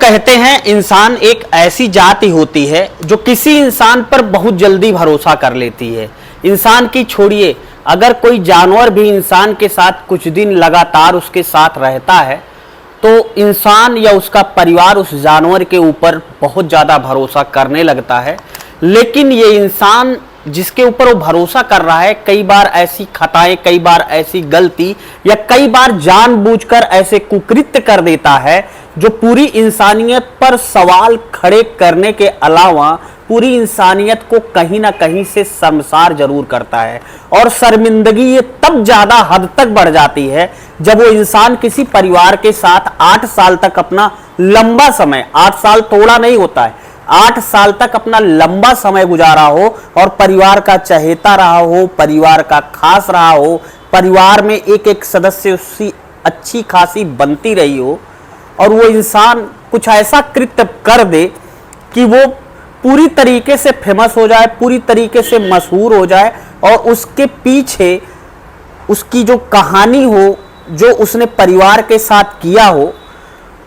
कहते हैं इंसान एक ऐसी जाति होती है जो किसी इंसान पर बहुत जल्दी भरोसा कर लेती है। इंसान की छोड़िए, अगर कोई जानवर भी इंसान के साथ कुछ दिन लगातार उसके साथ रहता है तो इंसान या उसका परिवार उस जानवर के ऊपर बहुत ज़्यादा भरोसा करने लगता है। लेकिन ये इंसान जिसके ऊपर वो भरोसा कर रहा है कई बार ऐसी खताएं, कई बार ऐसी गलती या कई बार जानबूझकर ऐसे कुकृत्य कर देता है जो पूरी इंसानियत पर सवाल खड़े करने के अलावा पूरी इंसानियत को कहीं ना कहीं से शर्मसार जरूर करता है। और शर्मिंदगी ये तब ज्यादा हद तक बढ़ जाती है जब वो इंसान किसी परिवार के साथ 8 साल तक अपना लंबा समय, 8 साल थोड़ा नहीं होता है, 8 साल तक अपना लंबा समय गुजारा हो और परिवार का चहेता रहा हो, परिवार का खास रहा हो, परिवार में एक एक सदस्य उसकी अच्छी खासी बनती रही हो और वो इंसान कुछ ऐसा कृत्य कर दे कि वो पूरी तरीके से फेमस हो जाए, पूरी तरीके से मशहूर हो जाए और उसके पीछे उसकी जो कहानी हो, जो उसने परिवार के साथ किया हो,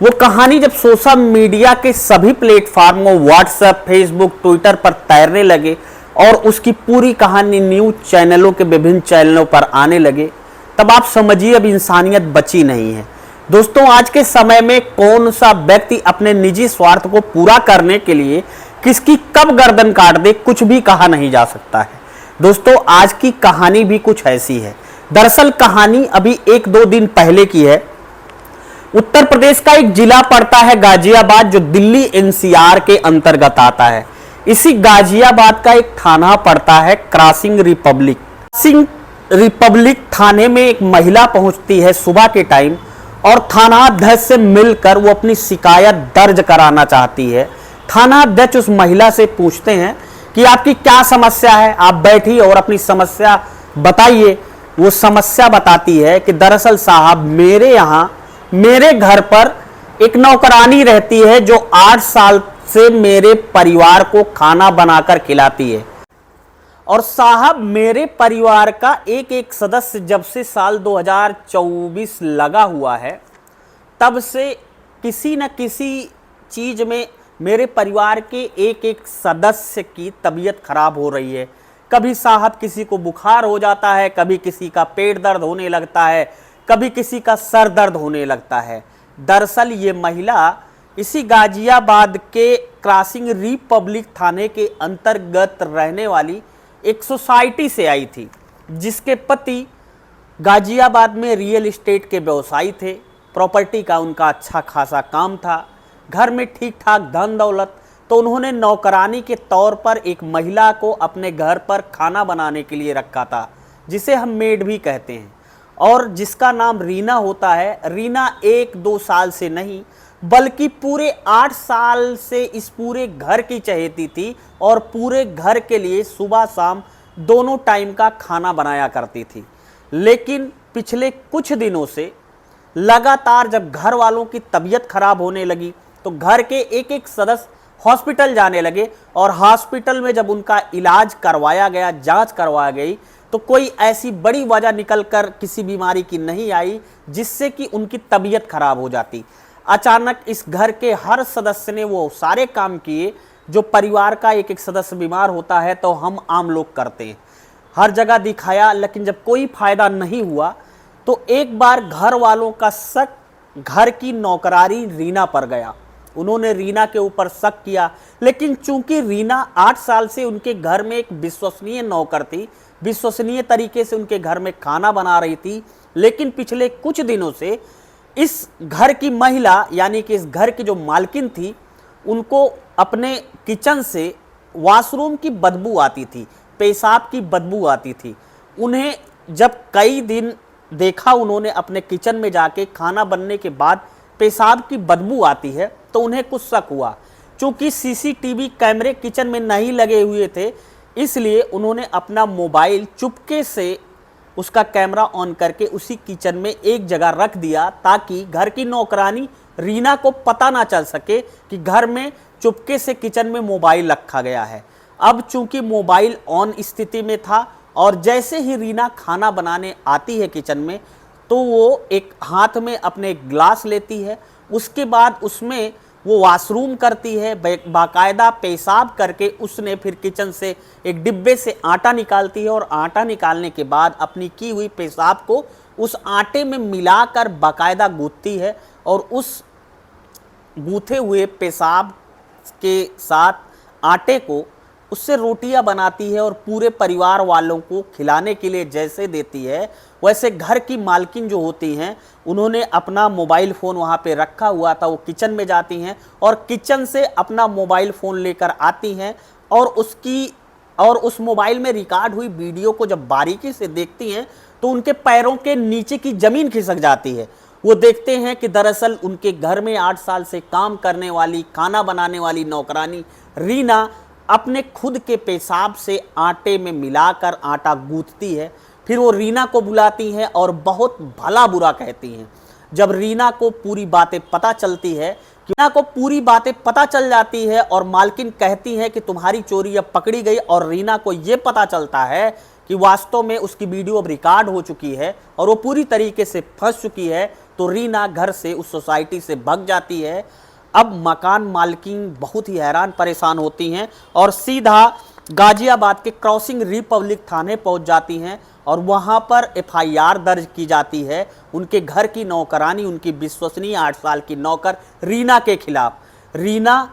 वो कहानी जब सोशल मीडिया के सभी प्लेटफॉर्मों व्हाट्सएप, फेसबुक, ट्विटर पर तैरने लगे और उसकी पूरी कहानी न्यूज चैनलों के विभिन्न चैनलों पर आने लगे, तब आप समझिए अब इंसानियत बची नहीं है। दोस्तों, आज के समय में कौन सा व्यक्ति अपने निजी स्वार्थ को पूरा करने के लिए किसकी कब गर्दन काट दे कुछ भी कहा नहीं जा सकता है। दोस्तों, आज की कहानी भी कुछ ऐसी है। दरअसल कहानी अभी 1-2 दिन पहले की है। उत्तर प्रदेश का एक जिला पड़ता है गाजियाबाद, जो दिल्ली एनसीआर के अंतर्गत आता है। इसी गाजियाबाद का एक थाना पड़ता है क्रॉसिंग रिपब्लिक। क्रॉसिंग रिपब्लिक थाने में एक महिला पहुंचती है सुबह के टाइम और थानाध्यक्ष से मिलकर वो अपनी शिकायत दर्ज कराना चाहती है। थानाध्यक्ष उस महिला से पूछते हैं कि आपकी क्या समस्या है, आप बैठिए और अपनी समस्या बताइए। वो समस्या बताती है कि दरअसल साहब, मेरे यहाँ मेरे घर पर एक नौकरानी रहती है जो 8 साल से मेरे परिवार को खाना बनाकर खिलाती है। और साहब, मेरे परिवार का एक एक सदस्य जब से साल 2024 लगा हुआ है तब से किसी न किसी चीज में मेरे परिवार के एक एक सदस्य की तबीयत खराब हो रही है। कभी साहब किसी को बुखार हो जाता है, कभी किसी का पेट दर्द होने लगता है, कभी किसी का सर दर्द होने लगता है। दरअसल ये महिला इसी गाजियाबाद के क्रॉसिंग रिपब्लिक थाने के अंतर्गत रहने वाली एक सोसाइटी से आई थी, जिसके पति गाजियाबाद में रियल एस्टेट के व्यवसायी थे। प्रॉपर्टी का उनका अच्छा खासा काम था, घर में ठीक ठाक धन दौलत। तो उन्होंने नौकरानी के तौर पर एक महिला को अपने घर पर खाना बनाने के लिए रखा था, जिसे हम मेड भी कहते हैं, और जिसका नाम रीना होता है। रीना 1-2 साल से नहीं बल्कि पूरे 8 साल से इस पूरे घर की चहेती थी और पूरे घर के लिए सुबह शाम दोनों टाइम का खाना बनाया करती थी। लेकिन पिछले कुछ दिनों से लगातार जब घर वालों की तबीयत खराब होने लगी तो घर के एक एक सदस्य हॉस्पिटल जाने लगे और हॉस्पिटल में जब उनका इलाज करवाया गया, जांच करवाई गई, तो कोई ऐसी बड़ी वजह निकलकर किसी बीमारी की नहीं आई जिससे कि उनकी तबीयत खराब हो जाती। अचानक इस घर के हर सदस्य ने वो सारे काम किए जो परिवार का एक एक सदस्य बीमार होता है तो हम आम लोग करते हैं। हर जगह दिखाया, लेकिन जब कोई फायदा नहीं हुआ तो एक बार घर वालों का शक घर की नौकरानी रीना पर गया। उन्होंने रीना के ऊपर शक किया, लेकिन चूंकि रीना 8 साल से उनके घर में एक विश्वसनीय नौकर थी, विश्वसनीय तरीके से उनके घर में खाना बना रही थी, लेकिन पिछले कुछ दिनों से इस घर की महिला यानी कि इस घर की जो मालकिन थी, उनको अपने किचन से वॉशरूम की बदबू आती थी, पेशाब की बदबू आती थी। उन्हें जब कई दिन देखा उन्होंने अपने किचन में जाके खाना बनने के बाद पेशाब की बदबू आती है तो उन्हें कुछ शक हुआ। चूंकि सीसीटीवी कैमरे किचन में नहीं लगे हुए थे, इसलिए उन्होंने अपना मोबाइल चुपके से उसका कैमरा ऑन करके उसी किचन में एक जगह रख दिया ताकि घर की नौकरानी रीना को पता ना चल सके कि घर में चुपके से किचन में मोबाइल रखा गया है। अब चूंकि मोबाइल ऑन स्थिति में था और जैसे ही रीना खाना बनाने आती है किचन में तो वो एक हाथ में अपने ग्लास लेती है, उसके बाद उसमें वो वॉशरूम करती है, बाकायदा पेशाब करके उसने फिर किचन से एक डिब्बे से आटा निकालती है और आटा निकालने के बाद अपनी की हुई पेशाब को उस आटे में मिलाकर बाकायदा गूंथती है और उस गूंथे हुए पेशाब के साथ आटे को उससे रोटियां बनाती है और पूरे परिवार वालों को खिलाने के लिए जैसे देती है, वैसे घर की मालकिन जो होती हैं उन्होंने अपना मोबाइल फ़ोन वहाँ पे रखा हुआ था, वो किचन में जाती हैं और किचन से अपना मोबाइल फ़ोन लेकर आती हैं और उस मोबाइल में रिकॉर्ड हुई वीडियो को जब बारीकी से देखती हैं तो उनके पैरों के नीचे की ज़मीन खिसक जाती है। वो देखते हैं कि दरअसल उनके घर में 8 साल से काम करने वाली, खाना बनाने वाली नौकरानी रीना अपने खुद के पेशाब से आटे में मिलाकर आटा गूंथती है। फिर वो रीना को बुलाती हैं और बहुत भला बुरा कहती हैं। जब रीना को पूरी बातें पता चलती है, रीना को पूरी बातें पता चल जाती है और मालकिन कहती है कि तुम्हारी चोरी अब पकड़ी गई और रीना को ये पता चलता है कि वास्तव में उसकी वीडियो अब रिकॉर्ड हो चुकी है और वो पूरी तरीके से फंस चुकी है, तो रीना घर से, उस सोसाइटी से भाग जाती है। अब मकान मालकिन बहुत ही हैरान परेशान होती हैं और सीधा गाजियाबाद के क्रॉसिंग रिपब्लिक थाने पहुंच जाती हैं और वहां पर एफआईआर दर्ज की जाती है उनके घर की नौकरानी, उनकी विश्वसनीय 8 साल की नौकर रीना के खिलाफ। रीना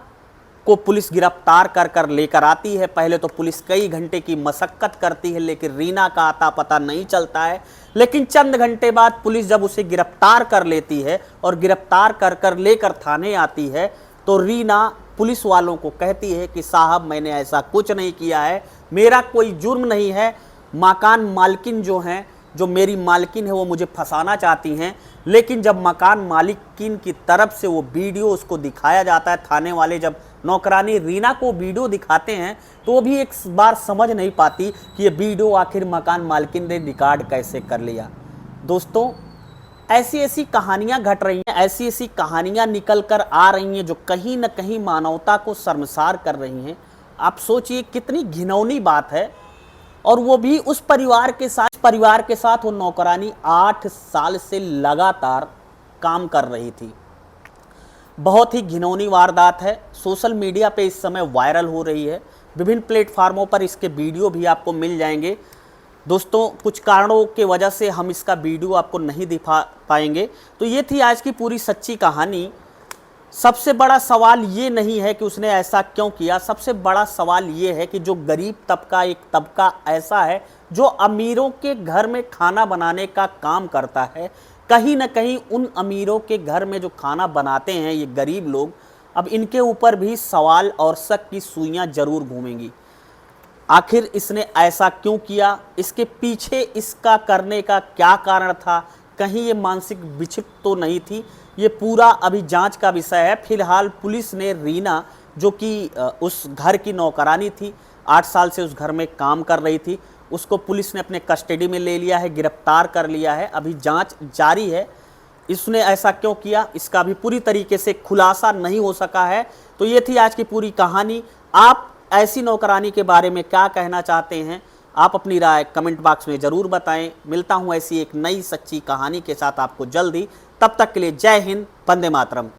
को पुलिस गिरफ्तार कर लेकर आती है। पहले तो पुलिस कई घंटे की मशक्कत करती है लेकिन रीना का आता पता नहीं चलता है, लेकिन चंद घंटे बाद पुलिस जब उसे गिरफ्तार कर लेती है और गिरफ्तार कर लेकर थाने आती है तो रीना पुलिस वालों को कहती है कि साहब मैंने ऐसा कुछ नहीं किया है, मेरा कोई जुर्म नहीं है। मकान मालकिन जो हैं, जो मेरी मालकिन है, वो मुझे फंसाना चाहती हैं। लेकिन जब मकान मालिकिन की तरफ से वो वीडियो उसको दिखाया जाता है, थाने वाले जब नौकरानी रीना को वीडियो दिखाते हैं तो वो भी एक बार समझ नहीं पाती कि ये वीडियो आखिर मकान मालकिन ने रिकॉर्ड कैसे कर लिया। दोस्तों, ऐसी ऐसी कहानियां घट रही हैं, ऐसी ऐसी कहानियां निकल कर आ रही हैं जो कहीं ना कहीं मानवता को शर्मसार कर रही हैं। आप सोचिए कितनी घिनौनी बात है, और वो भी उस परिवार के साथ वो नौकरानी 8 साल से लगातार काम कर रही थी। बहुत ही घिनौनी वारदात है, सोशल मीडिया पे इस समय वायरल हो रही है, विभिन्न प्लेटफार्मों पर इसके वीडियो भी आपको मिल जाएंगे। दोस्तों, कुछ कारणों के वजह से हम इसका वीडियो आपको नहीं दिखा पाएंगे। तो ये थी आज की पूरी सच्ची कहानी। सबसे बड़ा सवाल ये नहीं है कि उसने ऐसा क्यों किया, सबसे बड़ा सवाल ये है कि जो गरीब तबका, एक तबका ऐसा है जो अमीरों के घर में खाना बनाने का काम करता है, कहीं ना कहीं उन अमीरों के घर में जो खाना बनाते हैं ये गरीब लोग, अब इनके ऊपर भी सवाल और शक की सुइयां जरूर घूमेंगी। आखिर इसने ऐसा क्यों किया, इसके पीछे इसका करने का क्या कारण था, कहीं ये मानसिक विक्षिप्त तो नहीं थी, ये पूरा अभी जांच का विषय है। फिलहाल पुलिस ने रीना, जो कि उस घर की नौकरानी थी, 8 साल से उस घर में काम कर रही थी, उसको पुलिस ने अपने कस्टडी में ले लिया है, गिरफ्तार कर लिया है। अभी जांच जारी है, इसने ऐसा क्यों किया इसका भी पूरी तरीके से खुलासा नहीं हो सका है। तो ये थी आज की पूरी कहानी। आप ऐसी नौकरानी के बारे में क्या कहना चाहते हैं, आप अपनी राय कमेंट बॉक्स में ज़रूर बताएं। मिलता हूं ऐसी एक नई सच्ची कहानी के साथ आपको जल्दी। तब तक के लिए जय हिंद, वंदे मातरम।